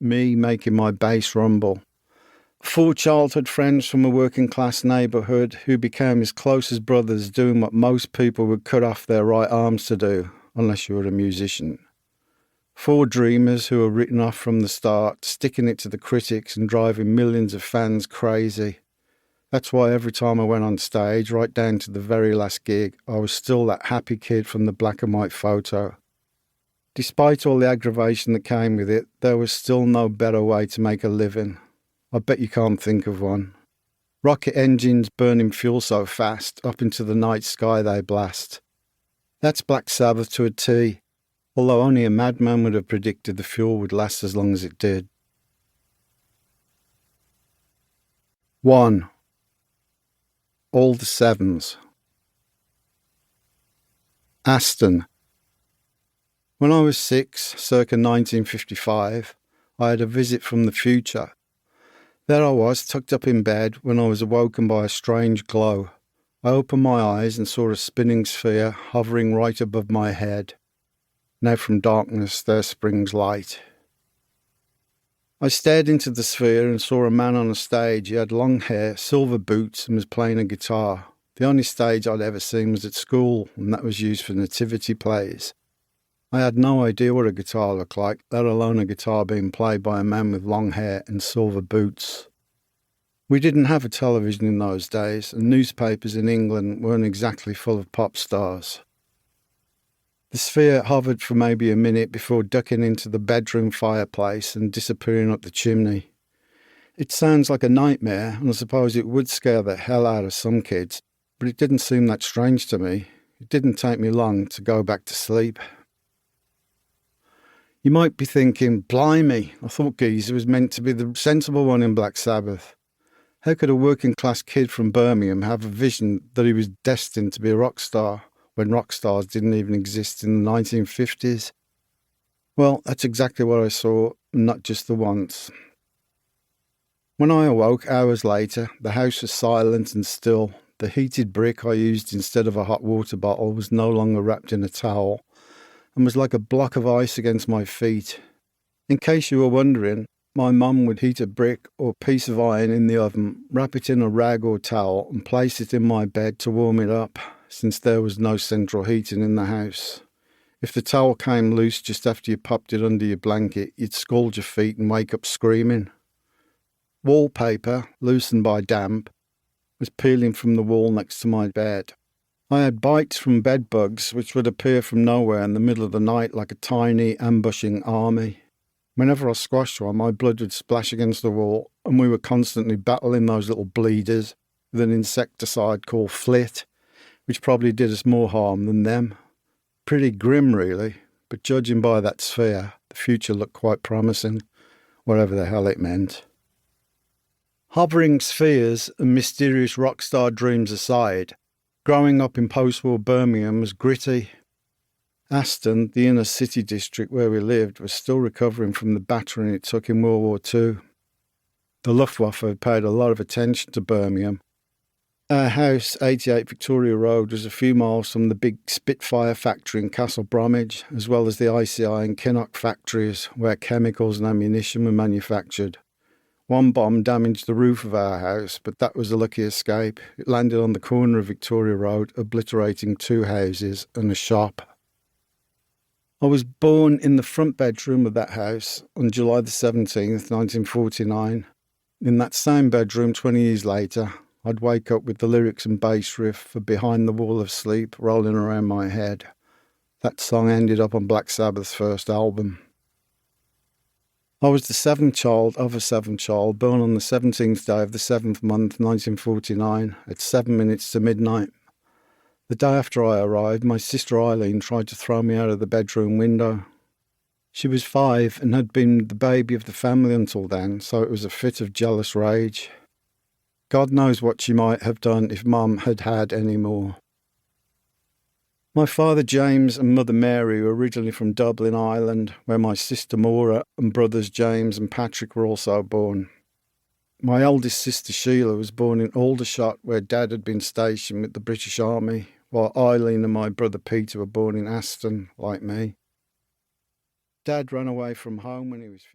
me making my bass rumble. 4 childhood friends from a working-class neighbourhood who became as close as brothers, doing what most people would cut off their right arms to do, unless you were a musician. 4 dreamers who were written off from the start, sticking it to the critics and driving millions of fans crazy. That's why every time I went on stage, right down to the very last gig, I was still that happy kid from the black and white photo. Despite all the aggravation that came with it, there was still no better way to make a living. I bet you can't think of one. Rocket engines burning fuel so fast, up into the night sky they blast. That's Black Sabbath to a T, although only a madman would have predicted the fuel would last as long as it did. 1. All the Sevens. Aston. When I was 6, circa 1955, I had a visit from the future. There I was, tucked up in bed, when I was awoken by a strange glow. I opened my eyes and saw a spinning sphere hovering right above my head. Now from darkness there springs light. I stared into the sphere and saw a man on a stage. He had long hair, silver boots, and was playing a guitar. The only stage I'd ever seen was at school, and that was used for nativity plays. I had no idea what a guitar looked like, let alone a guitar being played by a man with long hair and silver boots. We didn't have a television in those days, and newspapers in England weren't exactly full of pop stars. The sphere hovered for maybe a minute before ducking into the bedroom fireplace and disappearing up the chimney. It sounds like a nightmare, and I suppose it would scare the hell out of some kids, but it didn't seem that strange to me. It didn't take me long to go back to sleep. You might be thinking, blimey, I thought Geezer was meant to be the sensible one in Black Sabbath. How could a working-class kid from Birmingham have a vision that he was destined to be a rock star when rock stars didn't even exist in the 1950s? Well, that's exactly what I saw, not just the once. When I awoke hours later, the house was silent and still. The heated brick I used instead of a hot water bottle was no longer wrapped in a towel, and was like a block of ice against my feet. In case you were wondering, my mum would heat a brick or piece of iron in the oven, wrap it in a rag or towel, and place it in my bed to warm it up, since there was no central heating in the house. If the towel came loose just after you popped it under your blanket, you'd scald your feet and wake up screaming. Wallpaper, loosened by damp, was peeling from the wall next to my bed. I had bites from bed bugs which would appear from nowhere in the middle of the night like a tiny ambushing army. Whenever I squashed one, my blood would splash against the wall, and we were constantly battling those little bleeders with an insecticide called Flit, which probably did us more harm than them. Pretty grim, really, but judging by that sphere, the future looked quite promising, whatever the hell it meant. Hovering spheres and mysterious rock star dreams aside, growing up in post-war Birmingham was gritty. Aston, the inner city district where we lived, was still recovering from the battering it took in World War II. The Luftwaffe had paid a lot of attention to Birmingham. Our house, 88 Victoria Road, was a few miles from the big Spitfire factory in Castle Bromwich, as well as the ICI and Kinnock factories where chemicals and ammunition were manufactured. One bomb damaged the roof of our house, but that was a lucky escape. It landed on the corner of Victoria Road, obliterating 2 houses and a shop. I was born in the front bedroom of that house on July the 17th, 1949. In that same bedroom 20 years later, I'd wake up with the lyrics and bass riff for Behind the Wall of Sleep rolling around my head. That song ended up on Black Sabbath's first album. I was the 7th child of a 7th child, born on the 17th day of the 7th month, 1949, at 7 minutes to midnight. The day after I arrived, my sister Eileen tried to throw me out of the bedroom window. She was 5 and had been the baby of the family until then, so it was a fit of jealous rage. God knows what she might have done if Mum had had any more. My father James and mother Mary were originally from Dublin, Ireland, where my sister Maura and brothers James and Patrick were also born. My eldest sister Sheila was born in Aldershot, where Dad had been stationed with the British Army, while Eileen and my brother Peter were born in Aston, like me. Dad ran away from home when he was 15.